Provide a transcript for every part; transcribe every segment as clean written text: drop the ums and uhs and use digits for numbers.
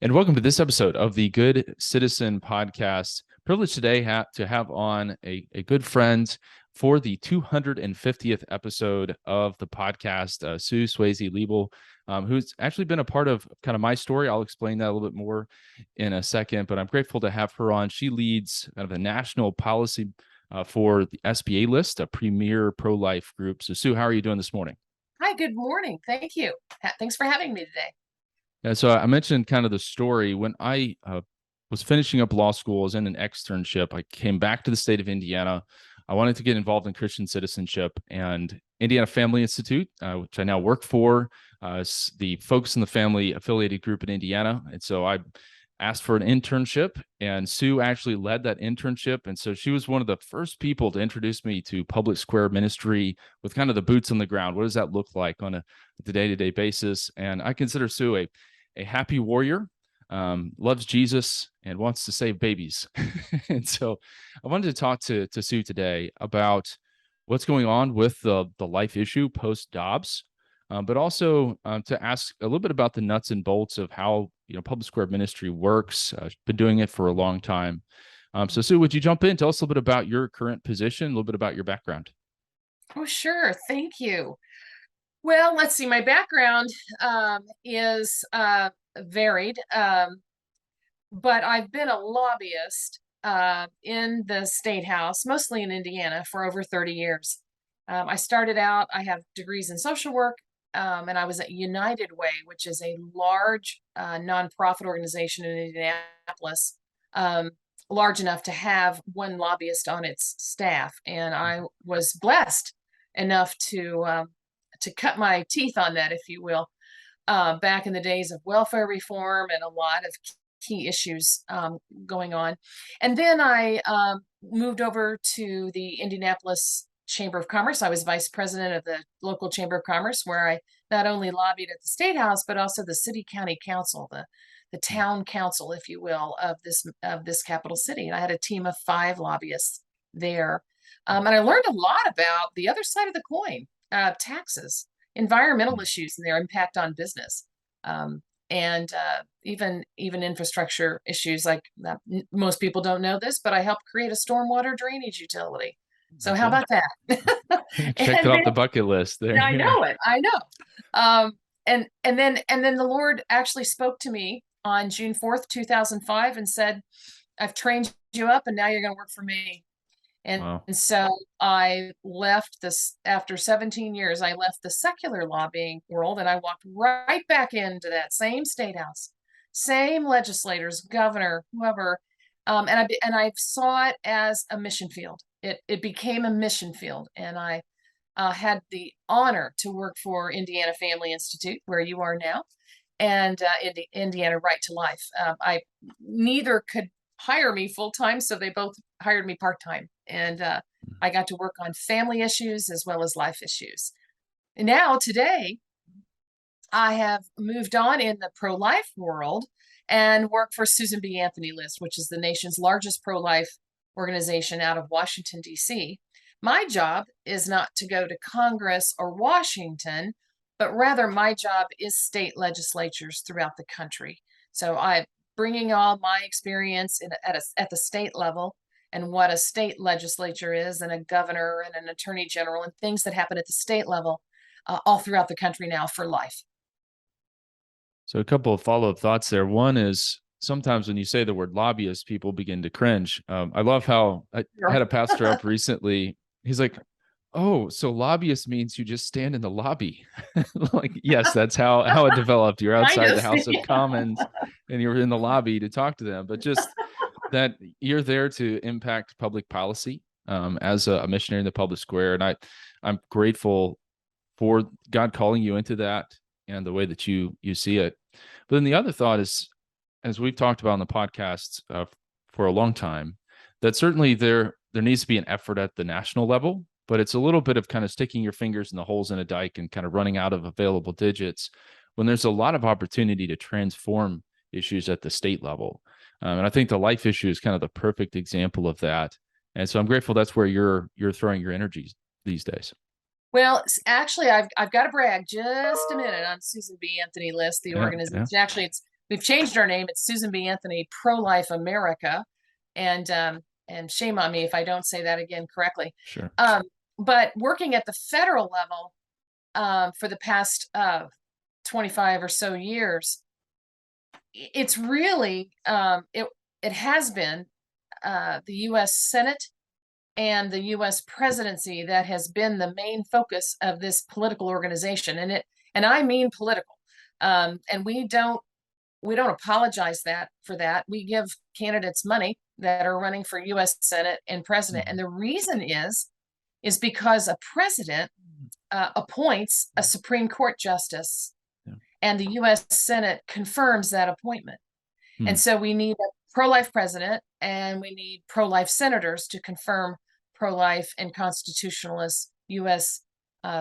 And welcome to this episode of the Good Citizen Podcast. Privileged today to have on a good friend for the 250th episode of the podcast, Sue Swayze Liebel, who's actually been a part of kind of my story. I'll explain that a little bit more in a second, but I'm grateful to have her on. She leads kind of a national policy for the SBA list, a premier pro-life group. So Sue, how are you doing this morning? Hi, good morning. Thank you. Thanks for having me today. Yeah, so I mentioned kind of the story when I was finishing up law school. I was in an externship. I came back to the state of Indiana. I wanted to get involved in Christian citizenship, and Indiana Family Institute, which I now work for, is the Focus on the Family affiliated group in Indiana. And so I asked for an internship, and Sue actually led that internship. And so she was one of the first people to introduce me to public square ministry with kind of the boots on the ground. What does that look like on a day-to-day basis? And I consider Sue a happy warrior, loves Jesus, and wants to save babies. And so I wanted to talk to Sue today about what's going on with the life issue post Dobbs, but also to ask a little bit about the nuts and bolts of how public square ministry works. Been doing it for a long time. So Sue, would you jump in? Tell us a little bit about your current position, a little bit about your background. Oh, sure. Thank you. Well, let's see. My background is varied, but I've been a lobbyist in the state house, mostly in Indiana, for over 30 years. I started out, I have degrees in social work, and I was at United Way, which is a large nonprofit organization in Indianapolis, large enough to have one lobbyist on its staff. And I was blessed enough to cut my teeth on that, if you will, back in the days of welfare reform and a lot of key issues going on. And then I moved over to the Indianapolis Chamber of Commerce. I was vice president of the local Chamber of Commerce, where I not only lobbied at the State House, but also the city county council, the town council, if you will, of this capital city. And I had a team of 5 lobbyists there. And I learned a lot about the other side of the coin, taxes, environmental issues and their impact on business, and even infrastructure issues. Like most people don't know this, but I helped create a stormwater drainage utility. So how Okay. about that? Checked it And off the then, bucket list there. yeah, I Yeah. know it. I know. And then the Lord actually spoke to me on June 4th, 2005, and said, "I've trained you up, and now you're going to work for me." And Wow. so I left this after 17 years. I left the secular lobbying world and I walked right back into that same state house, same legislators, governor, whoever. And I saw it as a mission field. It became a mission field, and I had the honor to work for Indiana Family Institute, where you are now, and Indiana Right to Life. I neither could hire me full time, so they both hired me part time, and I got to work on family issues as well as life issues. And now today, I have moved on in the pro life world and work for Susan B. Anthony List, which is the nation's largest pro life organization out of Washington, D.C. My job is not to go to Congress or Washington, but rather my job is state legislatures throughout the country. So I'm bringing all my experience at the state level and what a state legislature is, and a governor and an attorney general and things that happen at the state level all throughout the country now for life. So a couple of follow-up thoughts there. One is sometimes when you say the word lobbyist, people begin to cringe. I love how I had a pastor up recently. He's like, "Oh, so lobbyist means you just stand in the lobby." Like, yes, that's how it developed. You're Kind outside of. the House of Yeah. Commons and you're in the lobby to talk to them, but just that you're there to impact public policy as a missionary in the public square. And I'm grateful for God calling you into that and the way that you see it. But then the other thought is, as we've talked about on the podcast for a long time, that certainly there needs to be an effort at the national level, but it's a little bit of kind of sticking your fingers in the holes in a dike and kind of running out of available digits when there's a lot of opportunity to transform issues at the state level. And I think the life issue is kind of the perfect example of that. And so I'm grateful that's where you're throwing your energies these days. Well, actually, I've got to brag just a minute on Susan B. Anthony List, the Yeah, organization. yeah. Actually, it's we've changed our name. It's Susan B. Anthony Pro-Life America. And shame on me if I don't say that again correctly. Sure. But working at the federal level for the past 25 or so years, it's really it has been the U.S. Senate and the U.S. presidency that has been the main focus of this political organization, and I mean political. And we don't apologize for that. We give candidates money that are running for U.S. Senate and president, and the reason is because a president appoints a Supreme Court justice, and the U.S. Senate confirms that appointment. And so we need a pro-life president, and we need pro-life senators to confirm pro-life and constitutionalist U.S.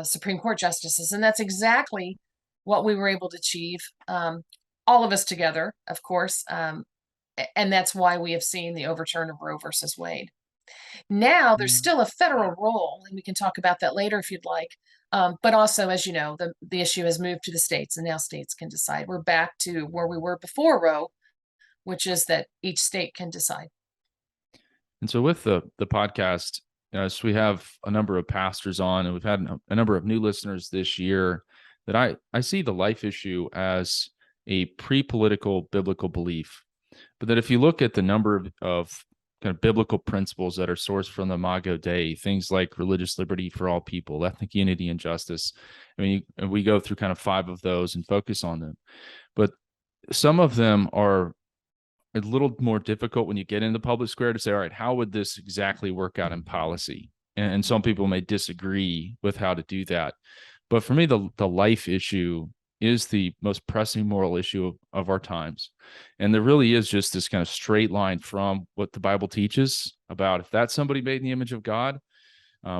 Supreme Court justices. And that's exactly what we were able to achieve, all of us together, of course. And that's why we have seen the overturn of Roe versus Wade. Now there's still a federal role, and we can talk about that later if you'd like. But also, as you know, the issue has moved to the states, and now states can decide. We're back to where we were before Roe, which is that each state can decide. And so with the podcast, so we have a number of pastors on, and we've had a number of new listeners this year, that I see the life issue as a pre-political biblical belief. But that if you look at the number of kind of biblical principles that are sourced from the Imago Dei, things like religious liberty for all people, ethnic unity and justice, I mean, we go through kind of 5 of those and focus on them. But some of them are a little more difficult when you get in the public square to say, all right, how would this exactly work out in policy? And some people may disagree with how to do that. But for me, the life issue is the most pressing moral issue of our times. And there really is just this kind of straight line from what the Bible teaches about if that's somebody made in the image of God,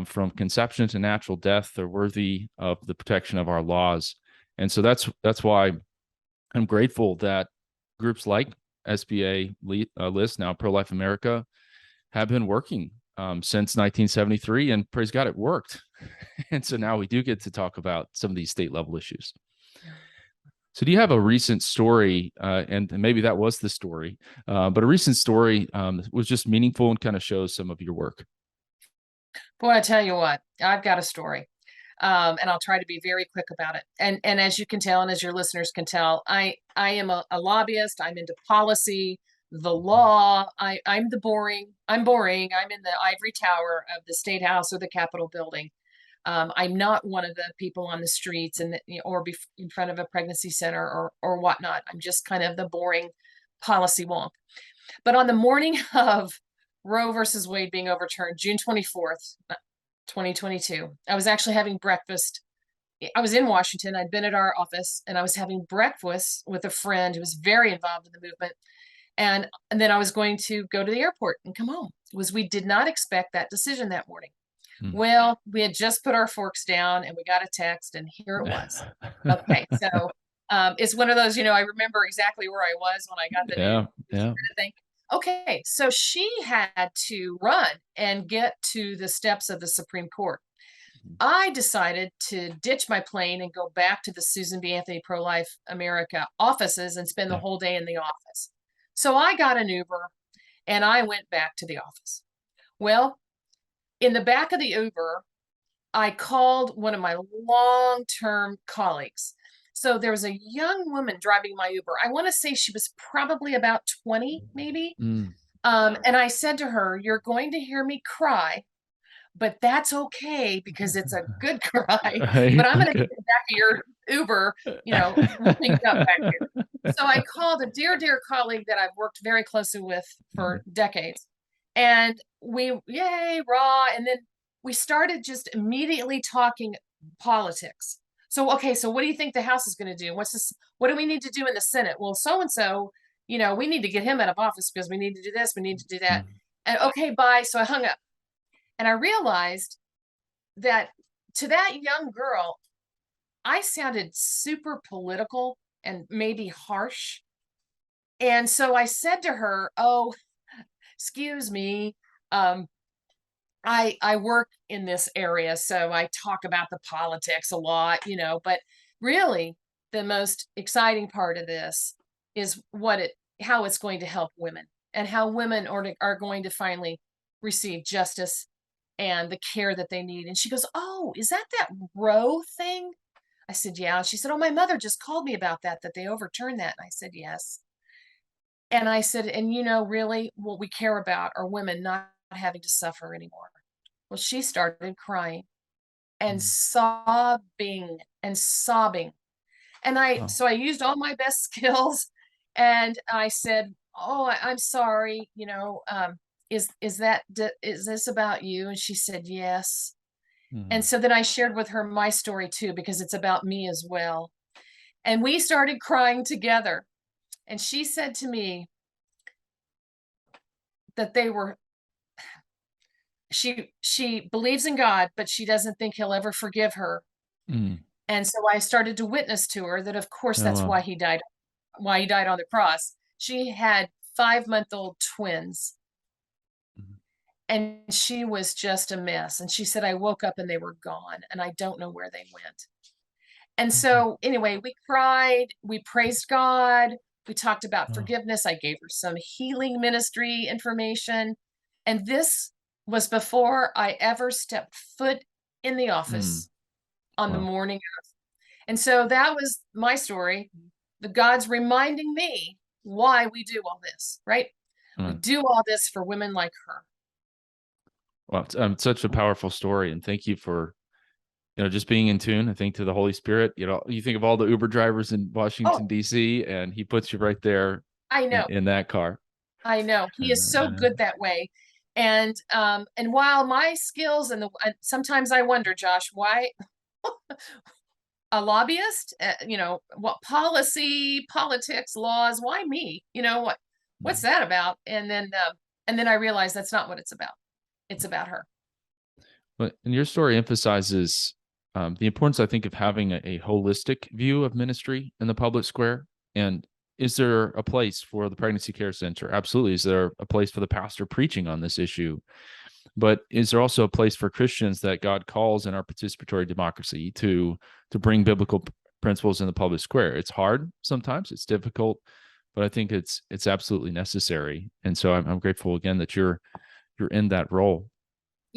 from conception to natural death, they're worthy of the protection of our laws. And so that's why I'm grateful that groups like SBA List, now Pro-Life America, have been working since 1973, and praise God, it worked. And so now we do get to talk about some of these state level issues. So do you have a recent story, and maybe that was the story, but a recent story was just meaningful and kind of shows some of your work? Boy, I tell you what, I've got a story, and I'll try to be very quick about it. And as you can tell, and as your listeners can tell, I am a lobbyist. I'm into policy, the law. I'm boring. I'm in the ivory tower of the State House or the Capitol building. I'm not one of the people on the streets or in front of a pregnancy center or whatnot. I'm just kind of the boring policy wonk. But on the morning of Roe versus Wade being overturned, June 24th, 2022, I was actually having breakfast. I was in Washington. I'd been at our office, and I was having breakfast with a friend who was very involved in the movement. And then I was going to go to the airport and come home. We did not expect that decision that morning. Well, we had just put our forks down, and we got a text, and here it was. Okay, so it's one of those, I remember exactly where I was when I got the news. Yeah. Okay, so she had to run and get to the steps of the Supreme Court. I decided to ditch my plane and go back to the Susan B. Anthony Pro-Life America offices and spend the whole day in the office. So I got an Uber, and I went back to the office. Well, in the back of the Uber, I called one of my long-term colleagues. So there was a young woman driving my Uber. I want to say she was probably about 20, maybe. And I said to her, "You're going to hear me cry, but that's okay because it's a good cry. But I'm going to get in the back of your Uber, looking up back here." So I called a dear, dear colleague that I've worked very closely with for decades. And yay, raw. And then we started just immediately talking politics. So, okay, so what do you think the House is going to do? What do we need to do in the Senate? Well, so-and-so, we need to get him out of office because we need to do this, we need to do that. And okay, bye. So I hung up. And I realized that to that young girl, I sounded super political and maybe harsh. And so I said to her, "Oh, excuse me, I work in this area, so I talk about the politics a lot, but really the most exciting part of this is how it's going to help women, and how women are going to finally receive justice and the care that they need. And she goes, "Oh, is that Roe thing?" I said, "Yeah." She said, "Oh, my mother just called me about that they overturned that." And I said, "Yes." And I said, "And really what we care about are women not having to suffer anymore." Well, she started crying and Mm. sobbing and sobbing. And Wow. so I used all my best skills, and I said, "Oh, I'm sorry, is this about you?" And she said, "Yes." And Mm. so then I shared with her my story too, because it's about me as well. And we started crying together. And she said to me that she believes in God, but she doesn't think he'll ever forgive her. Mm. And so I started to witness to her that of course Oh, that's wow. why he died on the cross. She had 5-month-old twins, Mhm. and she was just a mess. And she said, "I woke up and they were gone, and I don't know where they went." And Okay. so anyway, we cried, we praised God, we talked about Oh. forgiveness. I gave her some healing ministry information. And this was before I ever stepped foot in the Mm. office on the Wow. morning. And so that was my story. The God's reminding me why we do all this, right? We Right. do all this for women like her. Well, it's such a powerful story, and thank you for just being in tune. I think to the Holy Spirit. You think of all the Uber drivers in Washington Oh, D.C., and He puts you right there I in, know. in that car. I know. He is so Uh, good that way. And while my skills sometimes I wonder, Josh, why a lobbyist, what politics, laws, why me? What's mm. that about? And then I realized that's not what it's about. It's about her. But and your story emphasizes the importance, I think, of having a holistic view of ministry in the public square. And is there a place for the pregnancy care center? Absolutely. Is there a place for the pastor preaching on this issue? But is there also a place for Christians that God calls in our participatory democracy to bring biblical principles in the public square? It's hard sometimes, it's difficult, but I think it's absolutely necessary. And so I'm grateful again that you're in that role.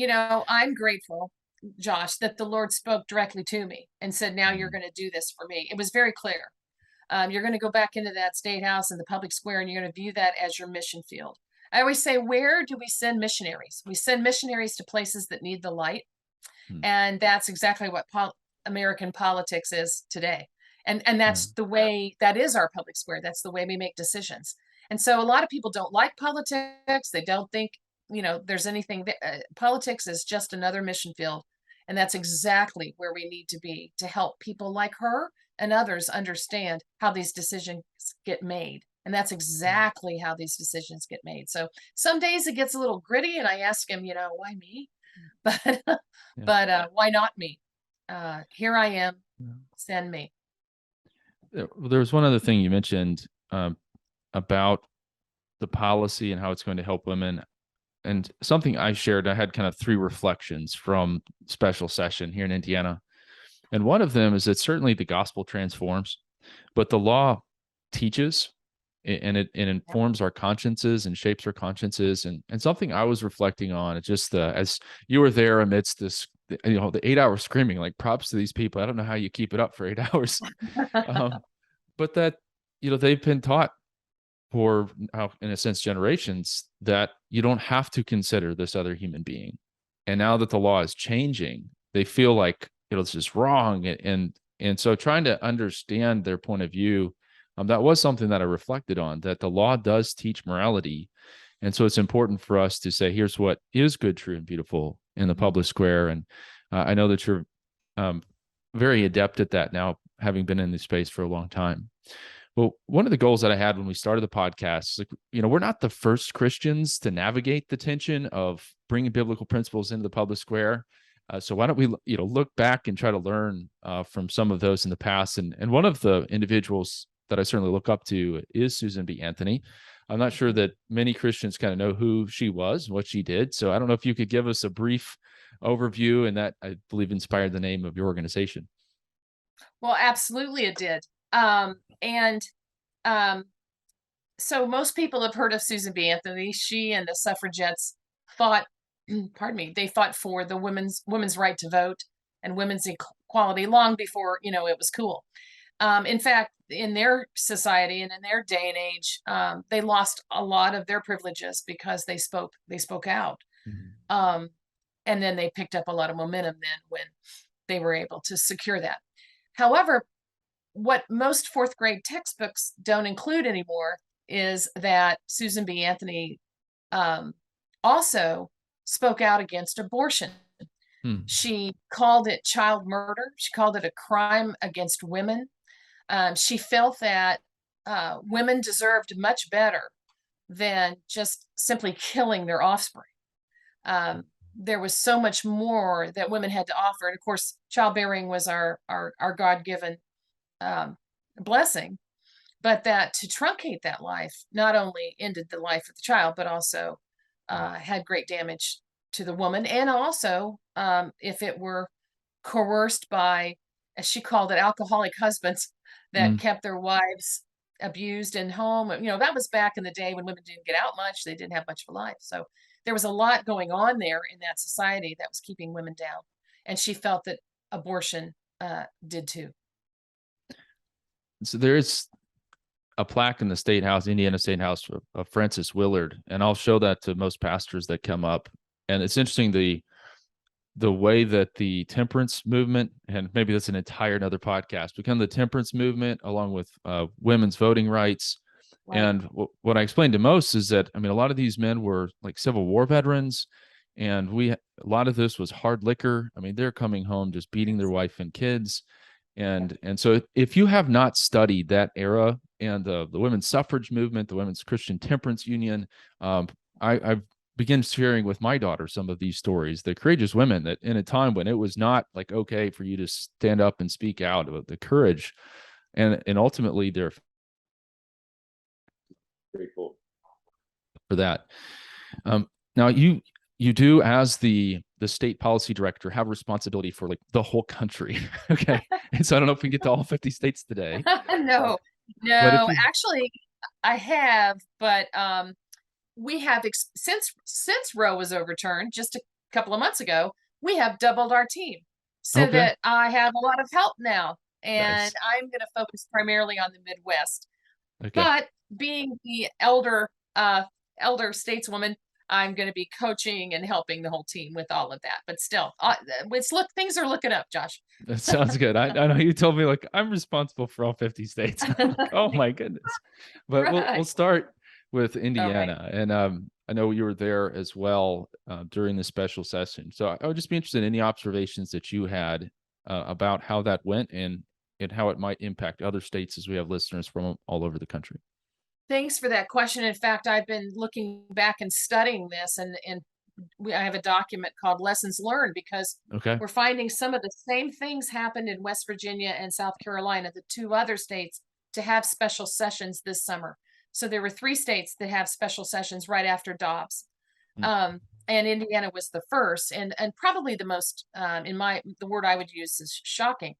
I'm grateful, Josh, that the Lord spoke directly to me and said, "Now you're Mm. going to do this for me." It was very clear. You're going to go back into that state house and the public square, and you're going to view that as your mission field. I always say, where do we send missionaries? We send missionaries to places that need the light. Mm. And that's exactly what American politics is today. And Yeah. that's the way, that is our public square. That's the way we make decisions. And so a lot of people don't like politics. They don't think, there's anything. Politics is just another mission field. And that's exactly where we need to be to help people like her and others understand how these decisions get made. And that's exactly how these decisions get made. So some days it gets a little gritty, and I ask him, why me? But Yeah. why not me? Here I am. Yeah. Send me. There was one other thing you mentioned about the policy and how it's going to help women. And something I shared, I had kind of three reflections from special session here in Indiana. And one of them is that certainly the gospel transforms, but the law teaches and it informs our consciences and shapes our consciences. And something I was reflecting on, it's just as you were there amidst this, the 8 hour screaming, like props to these people. I don't know how you keep it up for 8 hours. Um, but that, they've been taught for in a sense generations that you don't have to consider this other human being, and now that the law is changing, they feel like it's just wrong. And so trying to understand their point of view, that was something that I reflected on, that the law does teach morality. And so it's important for us to say, here's what is good, true, and beautiful in the public square. And I know that you're um, very adept at that now, having been in this space for a long time. Well, one of the goals that I had when we started the podcast is, like, we're not the first Christians to navigate the tension of bringing biblical principles into the public square. So why don't we, look back and try to learn from some of those in the past? And one of the individuals that I certainly look up to is Susan B. Anthony. I'm not sure that many Christians kind of know who she was and what she did. So I don't know if you could give us a brief overview, and that, I believe, inspired the name of your organization. Well, absolutely it did. And um, So most people have heard of Susan B. Anthony. She and the suffragettes fought, pardon me, they fought for the women's right to vote and women's equality long before, it was cool. In fact, in their society and in their day and age, they lost a lot of their privileges because they spoke out. Mhm. Um, and then they picked up a lot of momentum then when they were able to secure that. However, what most fourth grade textbooks don't include anymore is that Susan B. Anthony also spoke out against abortion. Hmm. She called it child murder. She called it a crime against women. She felt that women deserved much better than just simply killing their offspring. There was so much more that women had to offer, and of course, childbearing was our God-given um, blessing. But that to truncate that life not only ended the life of the child, but also had great damage to the woman, and also if it were coerced by, as she called it, alcoholic husbands that Mm. kept their wives abused in home. That was back in the day when women didn't get out much. They didn't have much of a life. So there was a lot going on there in that society that was keeping women down. And she felt that abortion did too. So there is a plaque in the State House, Indiana State House, of Frances Willard, and I'll show that to most pastors that come up. And it's interesting the way that the temperance movement, and maybe that's an entire another podcast, become the temperance movement along with women's voting rights. Right. And what I explained to most is that, I mean, a lot of these men were like Civil War veterans, and a lot of this was hard liquor. I mean, they're coming home just beating their wife and kids. And so if you have not studied that era and the women's suffrage movement, the Women's Christian Temperance Union, I've began sharing with my daughter some of these stories, the courageous women that in a time when it was not like okay for you to stand up and speak out, about the courage, and ultimately they're grateful for that. Now you do, as the state policy director, have responsibility for like the whole country. Okay, and so I don't know if we can get to all 50 states today. No, But if no, you, actually, I have, but we have since Roe was overturned just a couple of months ago, we have doubled our team so okay, that I have a lot of help now, and nice, I'm going to focus primarily on the Midwest. okay. But being the elder stateswoman, I'm going to be coaching and helping the whole team with all of that. But still, things are looking up, Josh. That sounds good. I know you told me like I'm responsible for all 50 states. I'm like, oh my goodness. But we'll Right. start with All right. Indiana, and I know you were there as well during the special session. So I would just be interested in any observations that you had about how that went and how it might impact other states, as we have listeners from all over the country. Thanks for that question. In fact, I've been looking back and studying this, and I have a document called Lessons Learned because Okay. we're finding some of the same things happened in West Virginia and South Carolina, the two other states, to have special sessions this summer. So there were three states that have special sessions right after Dobbs. Mm. And Indiana was the first, and probably the most, the word I would use is shocking.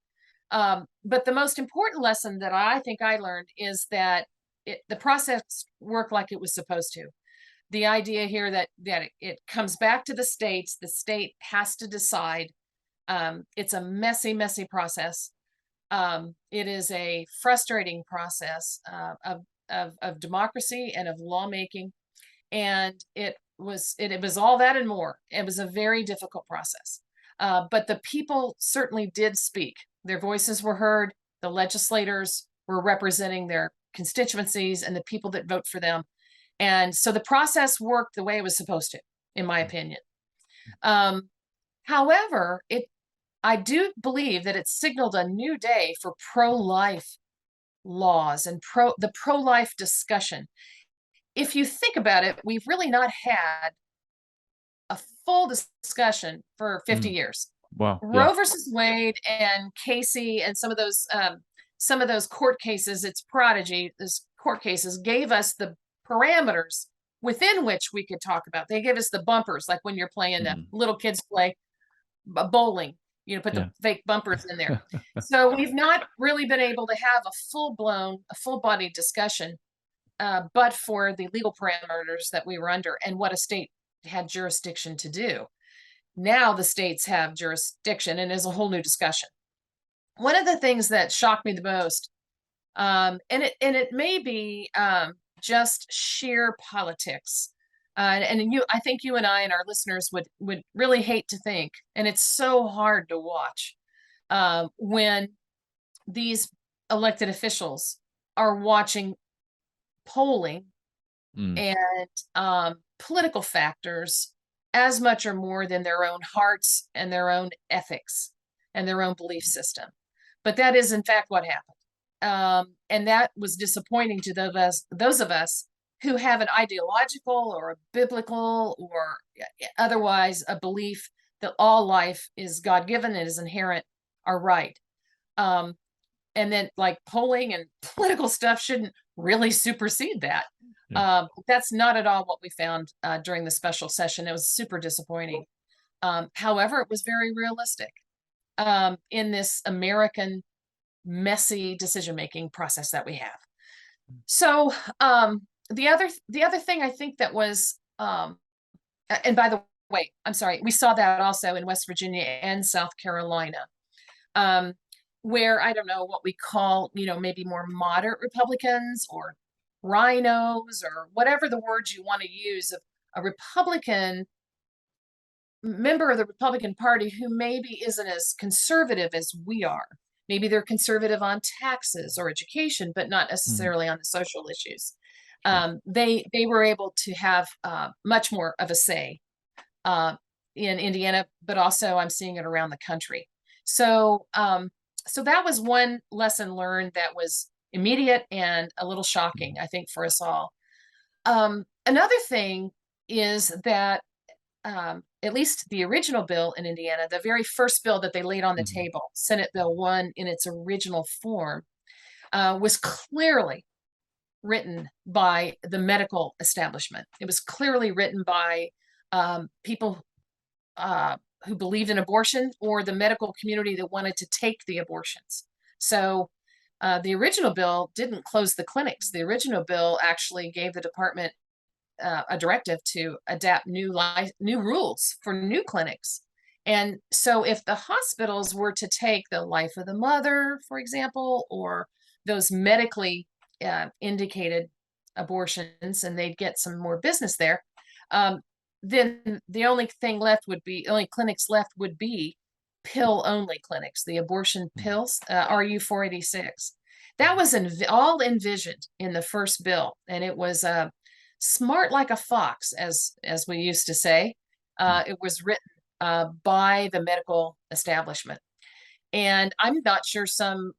But the most important lesson that I think I learned is that the process worked like it was supposed to. The idea here that it comes back to the states, the state has to decide. It's a messy, messy process. It is a frustrating process of democracy and of lawmaking, and it was all that and more. It was a very difficult process, but the people certainly did speak. Their voices were heard. The legislators were representing their constituencies and the people that vote for them, and so the process worked the way it was supposed to, in my opinion. Um, However, I do believe that it signaled a new day for pro-life laws and the pro-life discussion. If you think about it, we've really not had a full discussion for 50 Mm. years. Wow. Yeah. Roe versus Wade and Casey and some of those court cases, its prodigy, those court cases gave us the parameters within which we could talk about. They gave us the bumpers, like when you're playing Mm. little kids play bowling, put the Yeah. fake bumpers in there. So we've not really been able to have a full body discussion but for the legal parameters that we were under and what a state had jurisdiction to do. Now the states have jurisdiction, and is a whole new discussion. One of the things that shocked me the most, and it may be just sheer politics, and I think you and I and our listeners would really hate to think, and it's so hard to watch when these elected officials are watching polling and political factors as much or more than their own hearts and their own ethics and their own belief system. But that is, in fact, what happened. And that was disappointing to those of us who have an ideological or a biblical or otherwise a belief that all life is God-given and is inherent, are right. And then like polling and political stuff shouldn't really supersede that. Yeah. That's not at all what we found during the special session. It was super disappointing. However, it was very realistic in this American messy decision-making process that we have. So the other thing I think that was, and by the way, I'm sorry, we saw that also in West Virginia and South Carolina, where I don't know what we call, maybe more moderate Republicans or rhinos or whatever the words you want to use, of a Republican member of the Republican Party who maybe isn't as conservative as we are. Maybe they're conservative on taxes or education, but not necessarily on the social issues. They were able to have much more of a say in Indiana, but also I'm seeing it around the country. So so that was one lesson learned that was immediate and a little shocking, I think, for us all. Another thing is that at least the original bill in Indiana, the very first bill that they laid on the table, Senate Bill 1 in its original form, was clearly written by the medical establishment. It was clearly written by people who believed in abortion or the medical community that wanted to take the abortions. So the original bill didn't close the clinics. The original bill actually gave the department a directive to adapt new rules for new clinics. And so if the hospitals were to take the life of the mother, for example, or those medically indicated abortions, and they'd get some more business there, then the only clinics left would be pill-only clinics, the abortion pills, RU 486. That was all envisioned in the first bill, and it was smart like a fox, as we used to say. It was written by the medical establishment, and I'm not sure some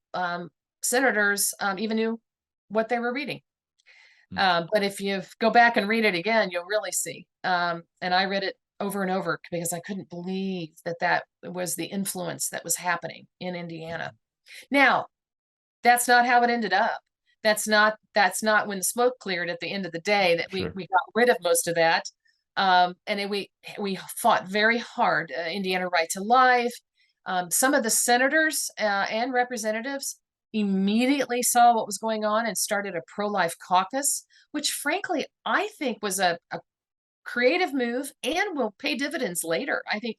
senators even knew what they were reading. But if you go back and read it again, you'll really see. And I read it over and over because I couldn't believe that was the influence that was happening in Indiana. Now, that's not how it ended up. That's not when the smoke cleared at the end of the day that we got rid of most of that. And we fought very hard. Indiana Right to Life. Some of the senators and representatives immediately saw what was going on and started a pro-life caucus, which frankly I think was a creative move and will pay dividends later. I think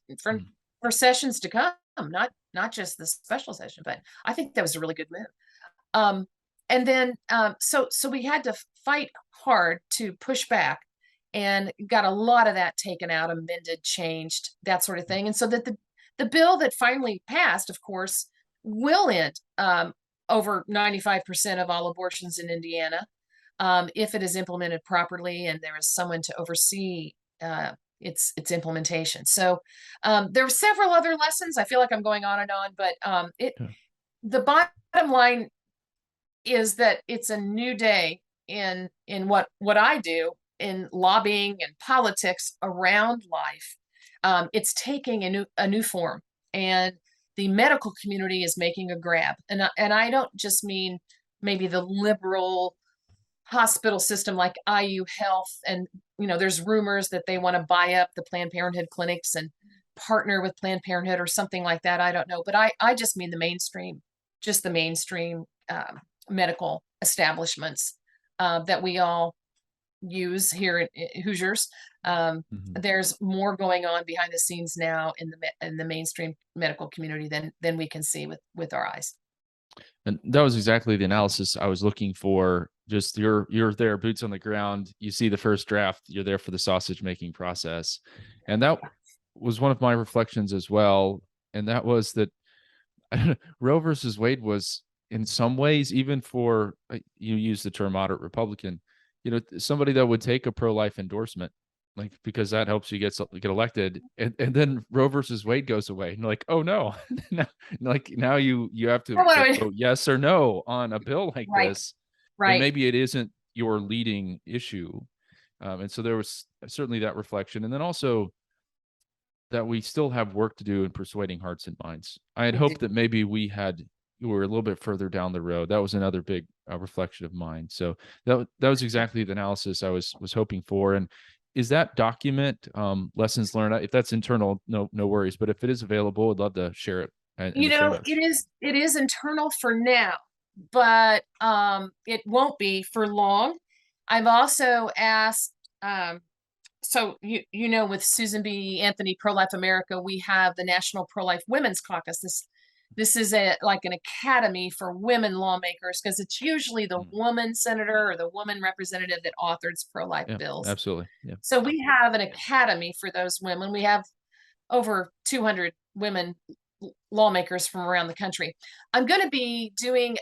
for sessions to come, not just the special session, but I think that was a really good move. And then so we had to fight hard to push back, and got a lot of that taken out, amended, changed, that sort of thing. And so that the bill that finally passed, of course, will end over 95% of all abortions in Indiana, if it is implemented properly and there is someone to oversee its implementation. So there were several other lessons. I feel like I'm going on and on, but the bottom line is that it's a new day in what I do in lobbying and politics around life. It's taking a new form, and the medical community is making a grab. And I don't just mean maybe the liberal hospital system like IU Health, and there's rumors that they want to buy up the Planned Parenthood clinics and partner with Planned Parenthood or something like that. I don't know, but I just mean the mainstream medical establishments that we all use here at Hoosiers. Mhm. There's more going on behind the scenes now in the mainstream medical community than we can see with our eyes. And that was exactly the analysis I was looking for. Just you're there, boots on the ground. You see the first draft. You're there for the sausage making process, and that was one of my reflections as well. And that was that Roe versus Wade was, in some ways, even for you use the term moderate Republican, somebody that would take a pro-life endorsement, like, because that helps you get elected, and then Roe versus Wade goes away, and like, oh no, now you have to Oh, what do like I- vote yes or no on a bill like Right, this, and right. maybe it isn't your leading issue, and so there was certainly that reflection, and then also that we still have work to do in persuading hearts and minds. I had We do. hoped that maybe we were a little bit further down the road. That was another big reflection of mine. So that was exactly the analysis I was hoping for. And is that document lessons learned? If that's internal, no worries. But if it is available, I'd love to share it in You the show know, notes. it is internal for now, but it won't be for long. I've also asked so you know, with Susan B. Anthony Pro Life America, we have the National Pro Life Women's Caucus. This is like an academy for women lawmakers, because it's usually the Mm. woman senator or the woman representative that authors pro life Yeah, bills. absolutely. Yeah. So we have an academy for those women. We have over 200 women lawmakers from around the country. I'm going to be doing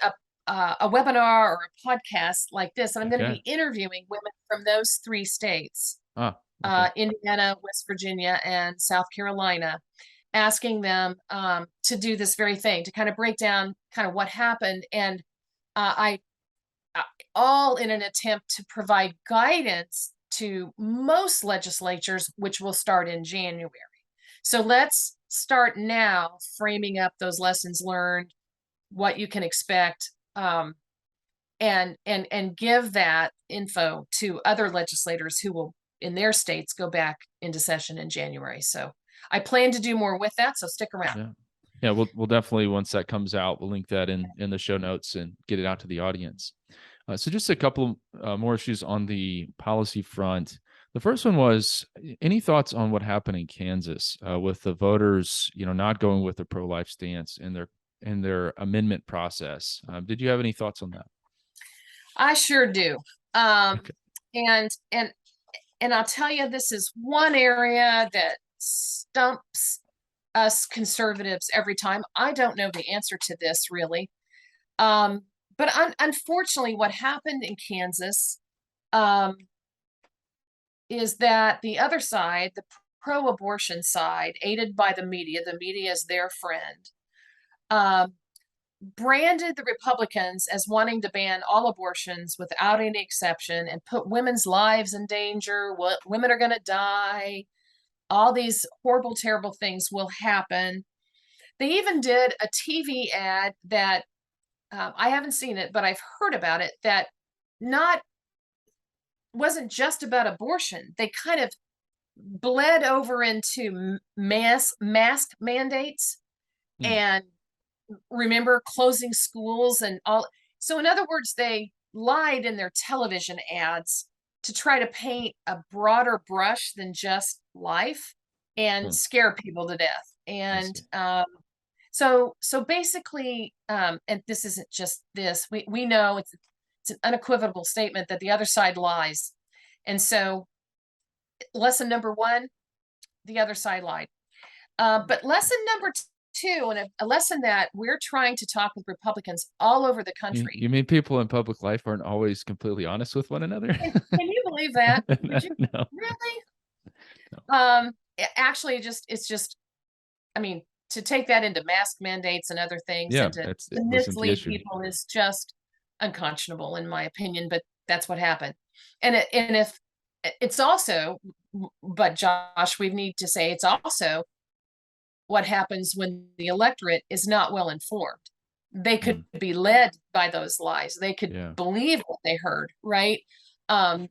a webinar or a podcast like this, and I'm going to Okay. be interviewing women from those 3 states, Ah, okay. Indiana, West Virginia, and South Carolina, asking them to do this very thing, to kind of break down kind of what happened. And I all in an attempt to provide guidance to most legislatures, which will start in January. So let's start now framing up those lessons learned, what you can expect, and give that info to other legislators who will, in their states, go back into session in January. So I plan to do more with that. So stick around. Yeah. Yeah, we'll definitely, once that comes out, we'll link that in the show notes and get it out to the audience. So just a couple more issues on the policy front. The first one was, any thoughts on what happened in Kansas with the voters, not going with the pro-life stance in their amendment process? Did you have any thoughts on that? I sure do. Um, Okay. and and and I'll tell you, this is one area that stumps us conservatives every time. I don't know the answer to this really. Um, but unfortunately, what happened in Kansas um, is that the other side, the pro-abortion side, aided by the media is their friend, um, branded the Republicans as wanting to ban all abortions without any exception and put women's lives in danger. What women are going to die. All these horrible, terrible things will happen. They even did a TV ad that I haven't seen it, but I've heard about it, that not wasn't just about abortion. They kind of bled over into mask mandates, Hmm. and remember closing schools and all. So in other words, they lied in their television ads to try to paint a broader brush than just life and Hmm. scare people to death. I And see. so basically, and this isn't just this. We know it's an unequivocal statement that the other side lies. And so lesson number one, the other side lied. But lesson number two, and a lesson that we're trying to talk with Republicans all over the You, country. you mean people in public life aren't always completely honest with one another? Can you believe that? Would you No, really? no. Actually, it's just, I mean, to take that into mask mandates and other things Yeah, and to it wasn't the mislead issue. people is just unconscionable, in my opinion. But that's what happened. And if it's also, but Josh, we need to say it's also what happens when the electorate is not well informed. They could Mm, be led by those lies. They could yeah. believe what they heard, right? And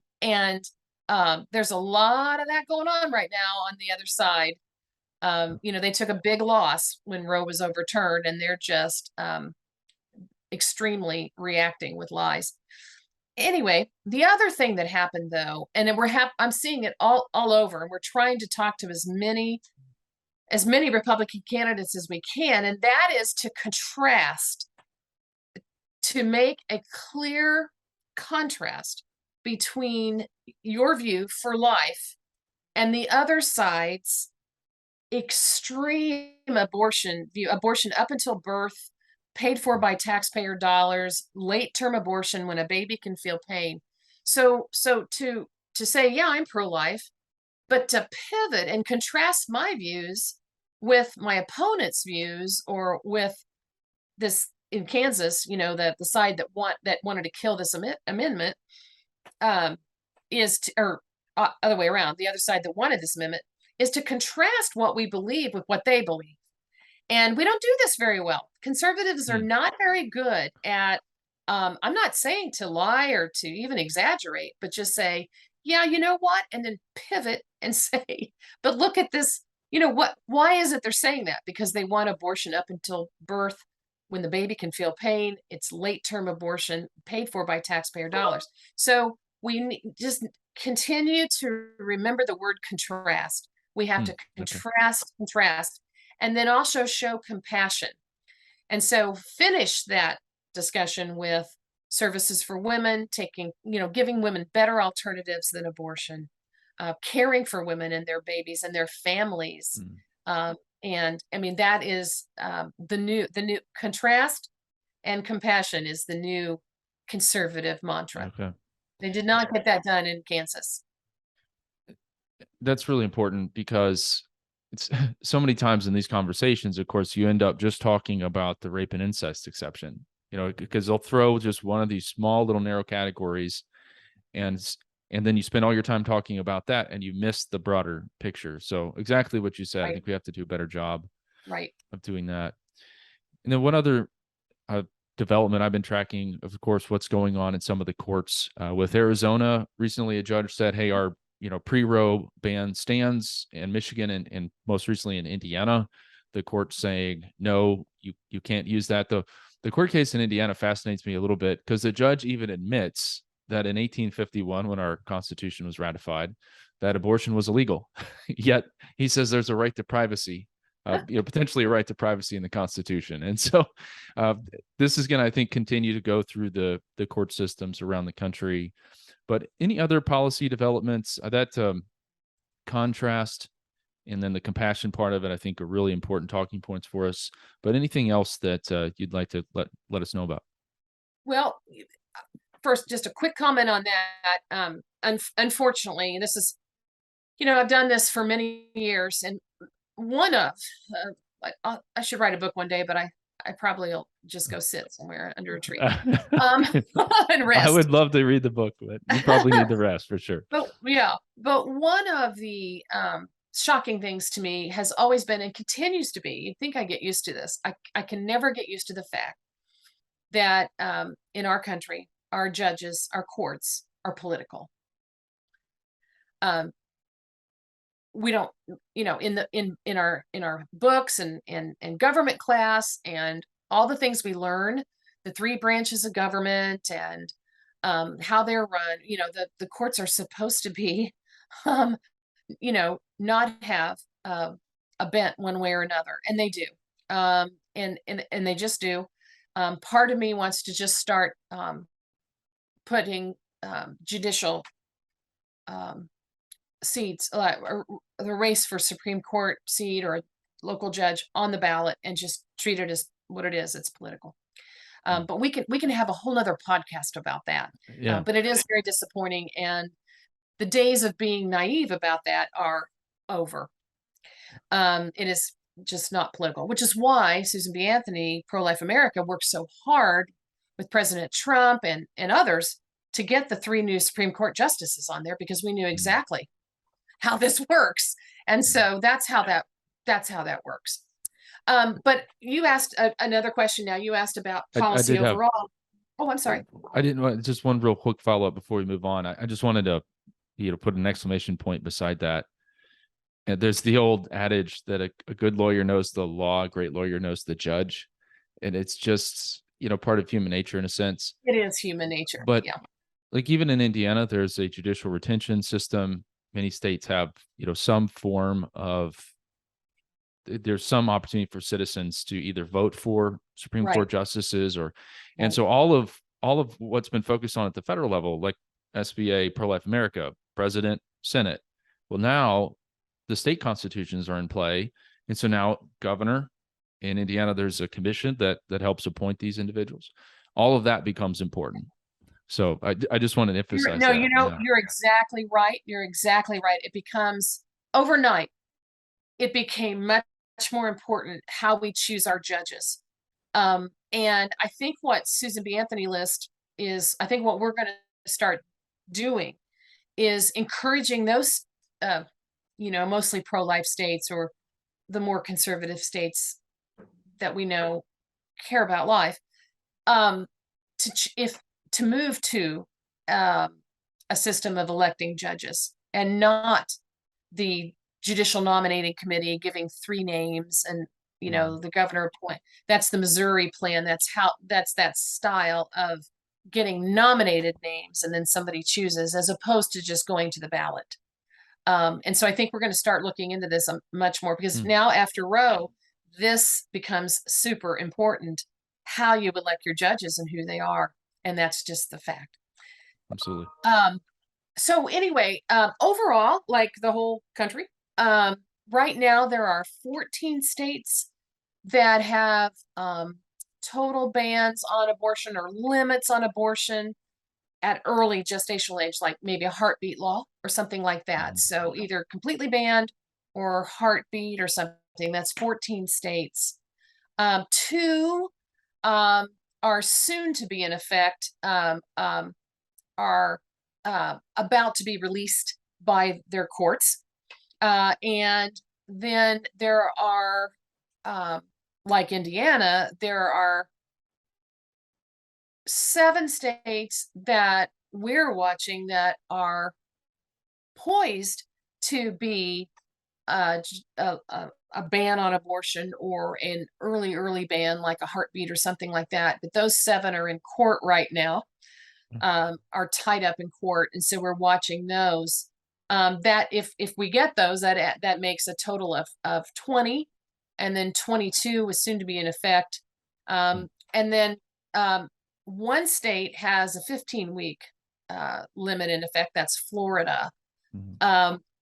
there's a lot of that going on right now on the other side. They took a big loss when Roe was overturned, and they're just extremely reacting with lies. Anyway, the other thing that happened though, and then I'm seeing it all over, and we're trying to talk to as many Republican candidates as we can, and that is to contrast, to make a clear contrast between your view for life and the other side's extreme abortion view, abortion up until birth, paid for by taxpayer dollars, late term abortion when a baby can feel pain. So to say, yeah, I'm pro-life, but to pivot and contrast my views with my opponent's views, or with this in Kansas, the side that wanted to kill this amendment, is to, or other way around, the other side that wanted this amendment, is to contrast what we believe with what they believe. And we don't do this very well. Conservatives are not very good at, I'm not saying to lie or to even exaggerate, but just say, yeah, you know what? And then pivot and say, but look at this, why is it they're saying that? Because they want abortion up until birth when the baby can feel pain. It's late term abortion paid for by taxpayer dollars. So we just continue to remember the word contrast. We have to contrast, and then also show compassion. And so finish that discussion with services for women, giving women better alternatives than abortion, caring for women and their babies and their families. And I mean, that is the new contrast and compassion is the new conservative mantra. Okay. They did not get that done in Kansas. That's really important, because it's so many times in these conversations, of course, you end up just talking about the rape and incest exception, because they'll throw just one of these small little narrow categories, and then you spend all your time talking about that and you miss the broader picture. So exactly what you said. Right. I think we have to do a better job Right. of doing that. And then one other development I've been tracking, of course, what's going on in some of the courts with Arizona. Recently, a judge said, hey, our pre-Roe ban stands in Michigan, and most recently in Indiana, the court saying, no, you can't use that. The court case in Indiana fascinates me a little bit, because the judge even admits that in 1851, when our Constitution was ratified, that abortion was illegal. Yet he says there's a right to privacy, potentially a right to privacy in the Constitution. And so this is going to, I think, continue to go through the court systems around the country. But any other policy developments that contrast and then the compassion part of it, I think, are really important talking points for us. But anything else that you'd like to let us know about? Well, first, just a quick comment on that. Unfortunately, this is, I've done this for many years, and one of, I should write a book one day, but I probably will just go sit somewhere under a tree and rest. I would love to read the book, but you probably need the rest for sure. But one of the shocking things to me has always been, and continues to be, you think I get used to this, I can never get used to the fact that in our country, our judges, our courts are political. We don't, in our books and government class and all the things we learn, the three branches of government and how they're run, the courts are supposed to be, not have a bent one way or another, and they do, and they just do. Part of me wants to just start putting judicial seats, or the race for Supreme Court seat or local judge on the ballot, and just treat it as what it is. It's political. But we can have a whole nother podcast about that. Yeah. But it is very disappointing, and the days of being naive about that are over. It is just not political, which is why Susan B. Anthony, Pro-Life America, worked so hard with President Trump and others to get the 3 new Supreme Court justices on there, because we knew exactly how this works. And so that's how that works. But you asked another question now. You asked about policy overall. Oh, I'm sorry. I didn't want, just one real quick follow-up before we move on. I just wanted to put an exclamation point beside that. And there's the old adage that a good lawyer knows the law, a great lawyer knows the judge. And it's just, part of human nature in a sense. It is human nature. But yeah. like even in Indiana, there's a judicial retention system. Many states have, some form of, there's some opportunity for citizens to either vote for Supreme Right, Court justices and right, so all of what's been focused on at the federal level, like SBA, Pro-Life America, President, Senate. Well, now the state constitutions are in play. And so now governor in Indiana, there's a commission that helps appoint these individuals. All of that becomes important. So I just want to emphasize no, that. Yeah. you're exactly right. You're exactly right. It becomes overnight. It became much more important how we choose our judges. And I think what Susan B. Anthony list is, I think what we're going to start doing is encouraging those, mostly pro-life states or the more conservative states that we know care about life, um, to move to a system of electing judges and not the judicial nominating committee giving 3 names and the governor appoint. That's the Missouri plan. That's that style of getting nominated names and then somebody chooses, as opposed to just going to the ballot. And so I think we're going to start looking into this much more, because now after Roe, this becomes super important, how you elect your judges and who they are. And that's just the fact. Absolutely. So anyway, overall, like the whole country, right now there are 14 states that have total bans on abortion or limits on abortion at early gestational age, like maybe a heartbeat law or something like that. So either completely banned or heartbeat or something. That's 14 states. 2 are soon to be in effect, are about to be released by their courts. And then there are, like Indiana, there are 7 states that we're watching that are poised to be a ban on abortion, or an early ban, like a heartbeat or something like that. But those 7 are in court right now, are tied up in court. And so we're watching those. That if we get those, that makes a total of 20, and then 22 is soon to be in effect. And then one state has a 15-week limit in effect. That's Florida.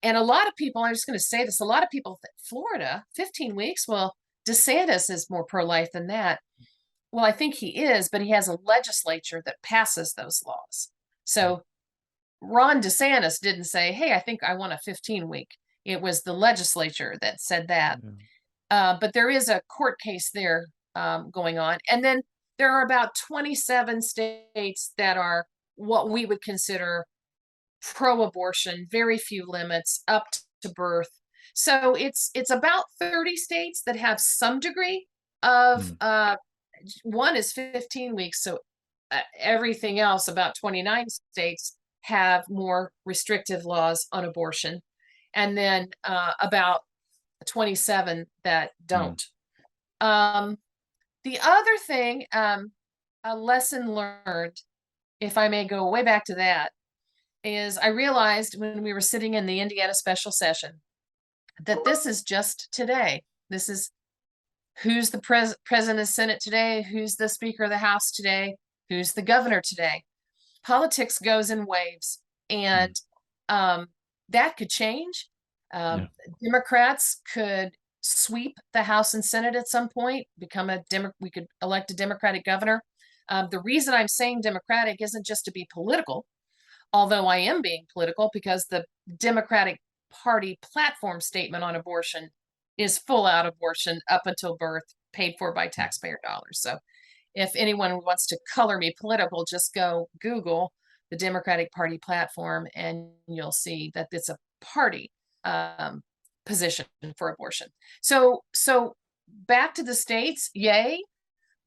And a lot of people, I'm just going to say this, a lot of people think Florida, 15 weeks. Well, DeSantis is more pro-life than that. Well, I think he is, but he has a legislature that passes those laws. So Ron DeSantis didn't say, hey, I think I want a 15-week. It was the legislature that said that. But there is a court case there going on. And then there are about 27 states that are what we would consider pro-abortion, very few limits, up to birth. So it's about 30 states that have some degree of one is 15 weeks. So everything else, about 29 states, have more restrictive laws on abortion. And then about 27 that don't. The other thing, a lesson learned, if I may go way back to that, is I realized when we were sitting in the Indiana special session that this is just today. This is who's the president of the Senate today, who's the Speaker of the House today, who's the governor today. Politics goes in waves, and that could change. Democrats could sweep the House and Senate at some point, we could elect a Democratic governor. The reason I'm saying Democratic isn't just to be political, although I am being political, because the Democratic Party platform statement on abortion is full out abortion up until birth, paid for by taxpayer dollars. So if anyone wants to color me political, just go Google the Democratic Party platform and you'll see that it's a party position for abortion. So back to the states, yay.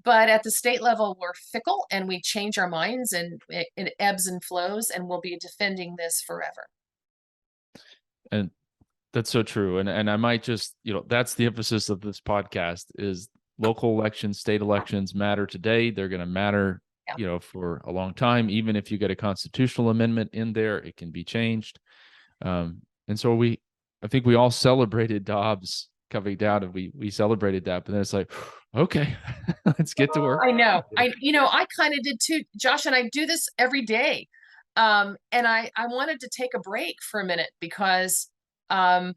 But at the state level, we're fickle and we change our minds, and it ebbs and flows, and we'll be defending this forever. And that's so true. And I might just, that's the emphasis of this podcast is local elections, state elections matter today. They're going to matter for a long time. Even if you get a constitutional amendment in there, it can be changed. And so I think we all celebrated Dobbs coming down, and we celebrated that, but then it's like, okay, let's get to work. I know. I kind of did too, Josh, and I do this every day. And I wanted to take a break for a minute because I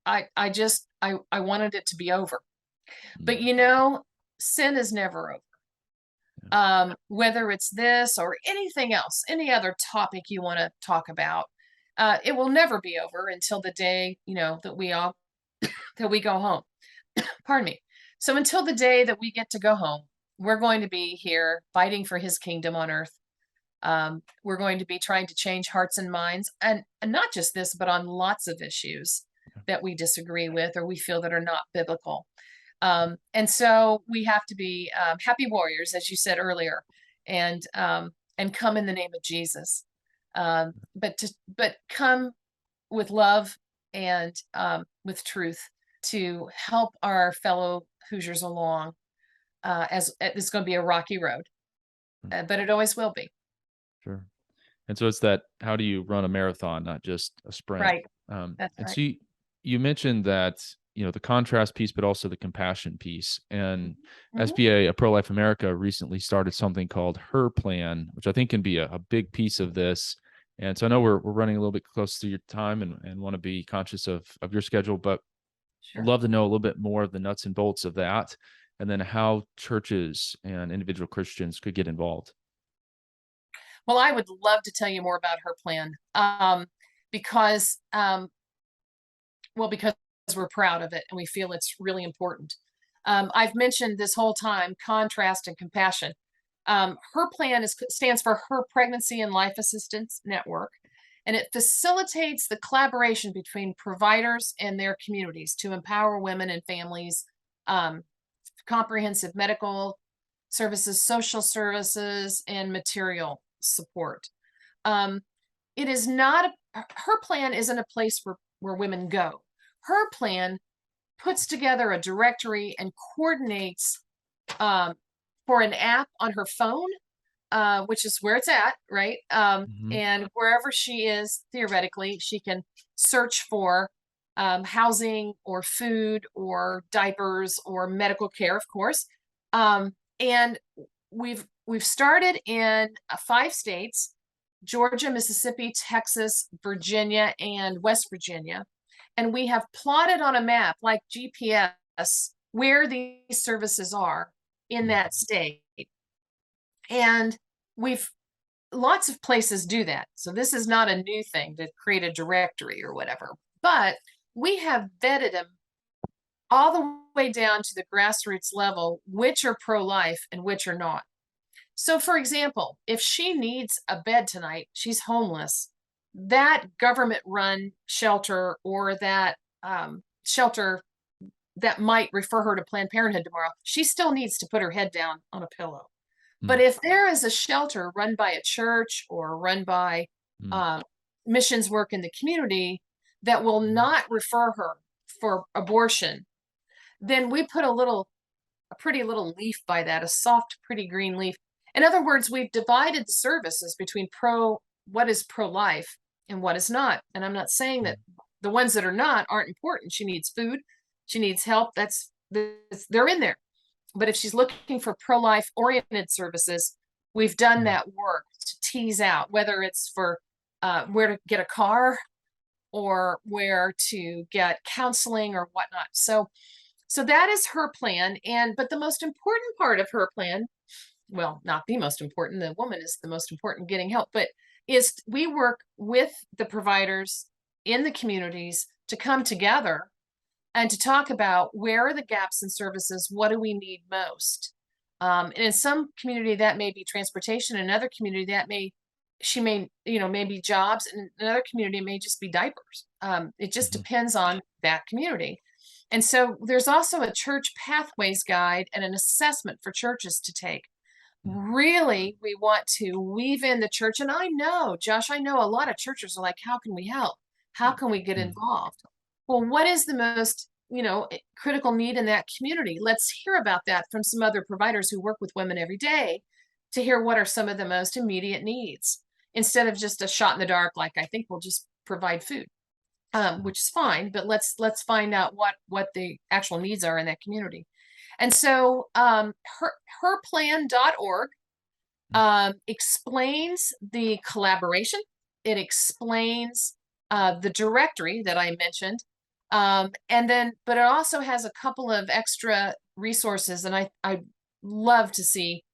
wanted it to be over. But sin is never over. Whether it's this or anything else, any other topic you want to talk about, it will never be over until the day, that we go home. Pardon me. So until the day that we get to go home, we're going to be here fighting for his kingdom on earth. We're going to be trying to change hearts and minds, and not just this, but on lots of issues that we disagree with or we feel that are not biblical. And so we have to be happy warriors, as you said earlier, and come in the name of Jesus. But come with love and with truth to help our fellow Hoosiers along. As it's going to be a rocky road, but it always will be. Sure. And so it's that, how do you run a marathon, not just a sprint? Right. That's right. So you mentioned that, the contrast piece, but also the compassion piece. And SBA, a Pro-Life America, recently started something called Her Plan, which I think can be a big piece of this. And so I know we're running a little bit close to your time and want to be conscious of your schedule, but I'd love to know a little bit more of the nuts and bolts of that, and then how churches and individual Christians could get involved. Well, I would love to tell you more about Her Plan, because we're proud of it and we feel it's really important. I've mentioned this whole time contrast and compassion. Her Plan stands for Her Pregnancy and Life Assistance Network, and it facilitates the collaboration between providers and their communities to empower women and families, comprehensive medical services, social services, and material support. It is not Her Plan isn't a place where women go. Her Plan puts together a directory and coordinates for an app on her phone, which is where it's at, right? And wherever she is, theoretically, she can search for housing or food or diapers or medical care, of course. And we've started in 5 states: Georgia, Mississippi, Texas, Virginia, and West Virginia. And we have plotted on a map, like GPS, where these services are in that state. And lots of places do that. So this is not a new thing to create a directory or whatever, but we have vetted them all the way down to the grassroots level, which are pro-life and which are not. So for example, if she needs a bed tonight, she's homeless, that government-run shelter or that shelter that might refer her to Planned Parenthood tomorrow, she still needs to put her head down on a pillow. But if there is a shelter run by a church or run by missions work in the community that will not refer her for abortion, then we put a pretty little leaf by that, a soft, pretty green leaf. In other words, we've divided the services between what is pro-life and what is not. And I'm not saying that the ones that are not aren't important. She needs food, she needs help. They're in there. But if she's looking for pro-life oriented services, we've done that work to tease out whether it's for where to get a car or where to get counseling or whatnot. So that is Her Plan. But the most important part of Her Plan, well, not the most important, the woman is the most important getting help, but is we work with the providers in the communities to come together and to talk about where are the gaps in services, what do we need most. And in some community that may be transportation, in another community that may be jobs, and in another community it may just be diapers. It just depends on that community. And so there's also a church pathways guide and an assessment for churches to take. Really, we want to weave in the church. And I know, Josh, I know a lot of churches are like, how can we help? How can we get involved? Well, what is the most, critical need in that community? Let's hear about that from some other providers who work with women every day to hear what are some of the most immediate needs instead of just a shot in the dark, like I think we'll just provide food, which is fine, but let's find out what the actual needs are in that community. And so herplan.org explains the collaboration. It explains the directory that I mentioned. But it also has a couple of extra resources, and I love to see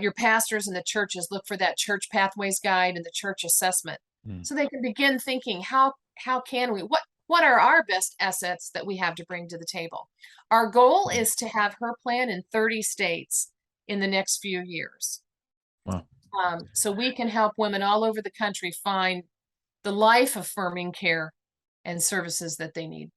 your pastors and the churches look for that church pathways guide and the church assessment, so they can begin thinking, how can we, what are our best assets that we have to bring to the table? Our goal is to have her plan in 30 states in the next few years. Wow. So we can help women all over the country find the life affirming care and services that they need.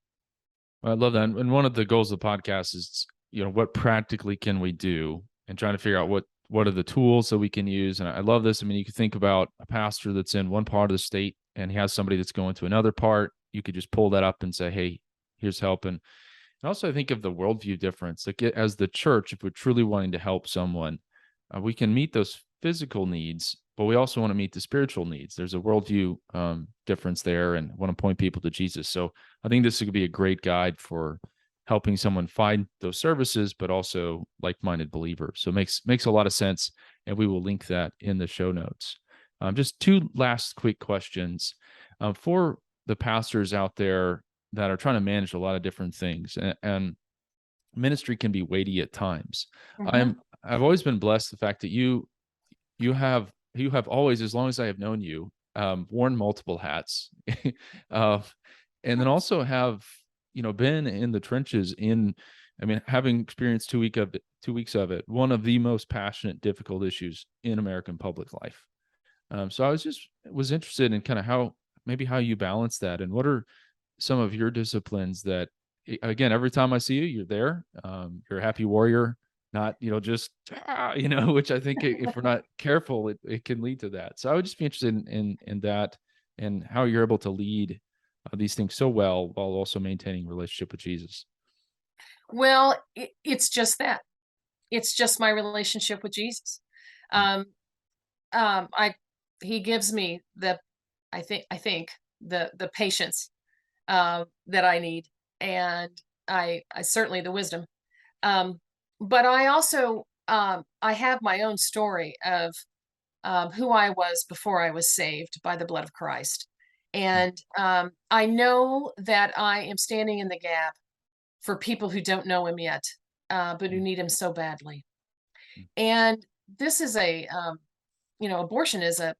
I love that. And one of the goals of the podcast is, what practically can we do, and trying to figure out what are the tools that we can use. And I love this. I mean, you could think about a pastor that's in one part of the state and he has somebody that's going to another part. You could just pull that up and say, hey, here's help. And also I think of the worldview difference. Like, as the church, if we're truly wanting to help someone, we can meet those physical needs, but we also want to meet the spiritual needs. There's a worldview difference there, and want to point people to Jesus. So I think this could be a great guide for helping someone find those services, but also like-minded believers. So it makes a lot of sense, and we will link that in the show notes. Just two last quick questions for the pastors out there that are trying to manage a lot of different things, and ministry can be weighty at times. Mm-hmm. I've always been blessed the fact that you have always, as long as I have known you, worn multiple hats, and then also have been in the trenches. Having experienced 2 weeks of it, one of the most passionate, difficult issues in American public life. So I was interested in kind of how you balance that, and what are some of your disciplines that, again, every time I see you, you're there. You're a happy warrior, not, just, which I think if we're not careful, it can lead to that. So I would just be interested in that, and how you're able to lead these things so well while also maintaining a relationship with Jesus. Well, it's just that. It's just my relationship with Jesus. He gives me I think the patience that I need, and I certainly the wisdom. But I also I have my own story of who I was before I was saved by the blood of Christ. And I know that I am standing in the gap for people who don't know him yet, but who need him so badly. And this is abortion is a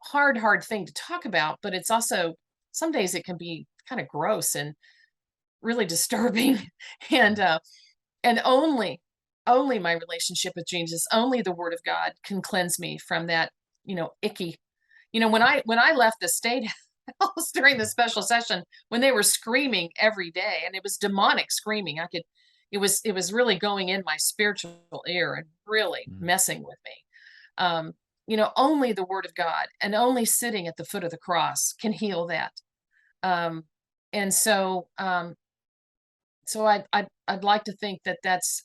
hard thing to talk about, but it's also, some days it can be kind of gross and really disturbing. and only my relationship with Jesus, only the word of God can cleanse me from that, icky. When I left the state house during the special session, when they were screaming every day, and it was demonic screaming, it was really going in my spiritual ear and really messing with me. Only the word of God and only sitting at the foot of the cross can heal that. And so I'd like to think that that's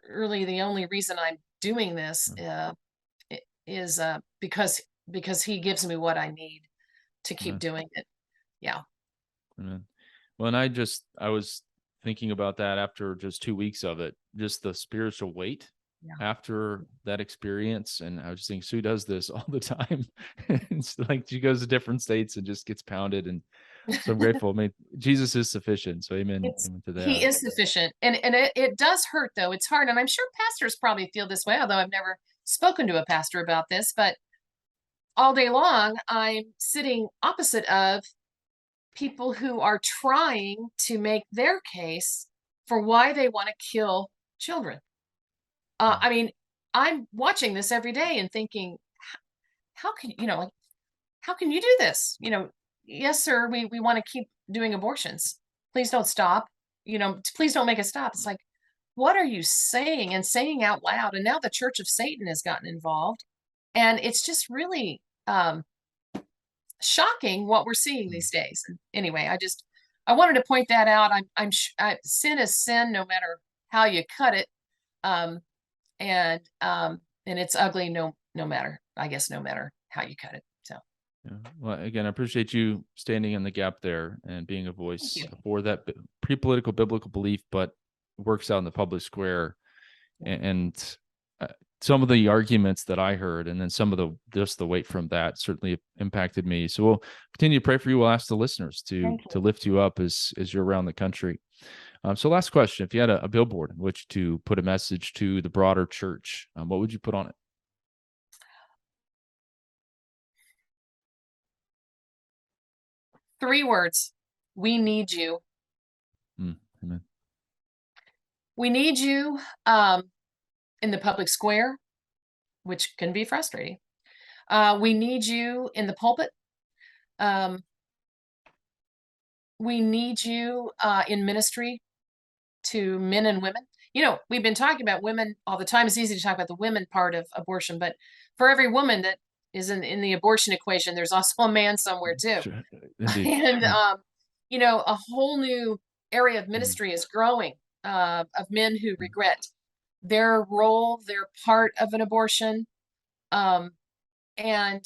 really the only reason I'm doing this, is because he gives me what I need to keep doing it. Yeah. Amen. Well, and I was thinking about that after just 2 weeks of it, just the spiritual weight after that experience. And I was just thinking, Sue does this all the time. It's like she goes to different states and just gets pounded. And so I'm grateful. I mean, Jesus is sufficient. So amen to that. He is sufficient. And it does hurt, though. It's hard. And I'm sure pastors probably feel this way, although I've never spoken to a pastor about this. But all day long, I'm sitting opposite of people who are trying to make their case for why they want to kill children. I mean, I'm watching this every day and thinking, how can you do this? Yes, sir, we want to keep doing abortions. Please don't stop. Please don't make it stop. It's like, what are you saying, and saying out loud? And now the Church of Satan has gotten involved, and it's just really shocking what we're seeing these days. And anyway, I wanted to point that out. Sin is sin, no matter how you cut it. and it's ugly no matter, I guess, no matter how you cut it. So Yeah. Well, again, I appreciate you standing in the gap there and being a thank voice you. for that pre-political biblical belief, but works out in the public square. And uh, some of the arguments that I heard, and then some of the just the weight from that certainly impacted me. So we'll continue to pray for you. We'll ask the listeners Thank to you. lift you up as you're around the country. So last question: if you had a billboard in which to put a message to the broader church, what would you put on it? 3 words. We need you. Amen. We need you in the public square, which can be frustrating. We need you in the pulpit. Um, we need you in ministry to men and women. You know, we've been talking about women all the time. It's easy to talk about the women part of abortion, but for every woman that is in the abortion equation, there's also a man somewhere too. Sure. Indeed. And Yeah. you know, a whole new area of Mm, ministry is growing of men who regret their role, their part of an abortion, um, and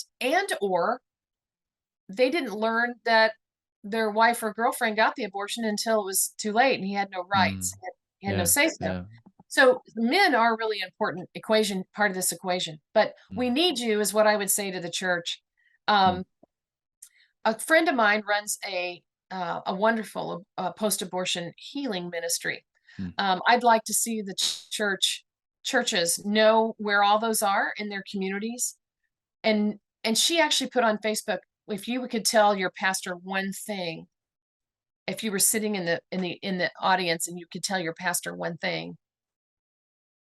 or they didn't learn that their wife or girlfriend got the abortion until it was too late and he had no mm, rights. He had no yeah. say so. Yeah. So men are really important equation, part of this equation. But we Mm, need you is what I would say to the church. mm, Um, a friend of mine runs a wonderful post-abortion healing ministry. mm, I'd like to see the churches know where all those are in their communities. And she actually put on Facebook, if you could tell your pastor one thing, if you were sitting in the audience and you could tell your pastor one thing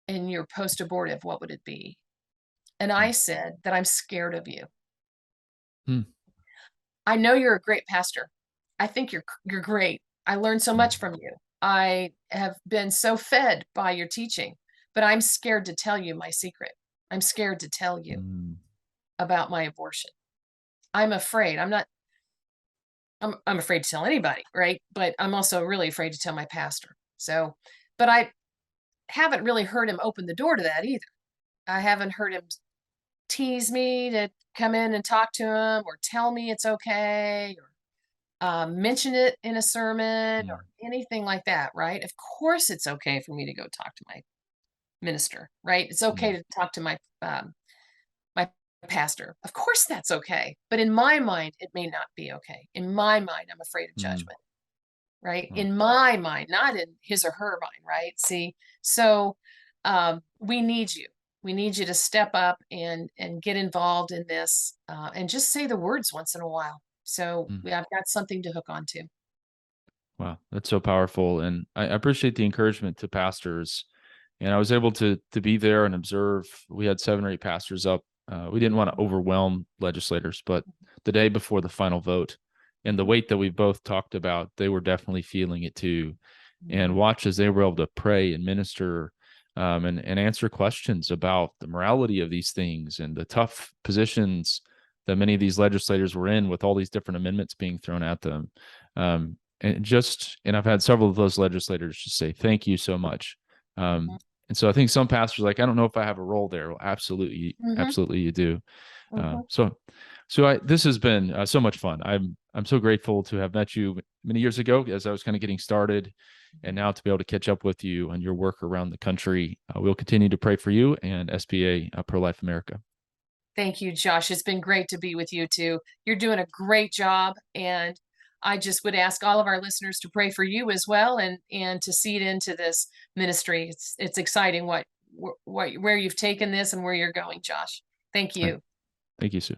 in your post-abortive, what would it be? And I mm, said that I'm scared of you. mm, I know you're a great pastor. I think you're great. I learned so mm, much from you. I have been so fed by your teaching, but I'm scared to tell you my secret. I'm scared to tell you mm, about my abortion. I'm afraid. I'm afraid to tell anybody, right? But I'm also really afraid to tell my pastor. So, but I haven't really heard him open the door to that either. I haven't heard him tease me to come in and talk to him or tell me it's okay or mention it in a sermon or mm, anything like that, right? Of course, it's okay for me to go talk to my minister, right? It's okay mm, to talk to my pastor. Of course, that's okay. But in my mind, it may not be okay. In my mind, I'm afraid of mm. judgment, right? Wow. In my mind, not in his or her mind, right? See, so we need you. We need you to step up and get involved in this and just say the words once in a while. So Mm. I've got something to hook on to. Wow, that's so powerful, and I appreciate the encouragement to pastors. And I was able to be there and observe. We had 7 or 8 pastors up. We didn't want to overwhelm legislators, but the day before the final vote, and the weight that we both talked about, they were definitely feeling it too. And Mhm. watch as they were able to pray and minister, and answer questions about the morality of these things and the tough positions that many of these legislators were in with all these different amendments being thrown at them. And I've had several of those legislators just say, thank you so much. Mhm. And so I think some pastors are like, I don't know if I have a role there. Well, absolutely, Mhm. absolutely you do. Mhm. This has been so much fun. I'm so grateful to have met you many years ago as I was kind of getting started, and now to be able to catch up with you on your work around the country. We'll continue to pray for you and SBA Pro-Life America. Thank you, Josh. It's been great to be with you too. You're doing a great job, and I just would ask all of our listeners to pray for you as well, and to seed into this ministry. It's exciting what where you've taken this and where you're going, Josh. Thank All right. you. Thank you, Sue.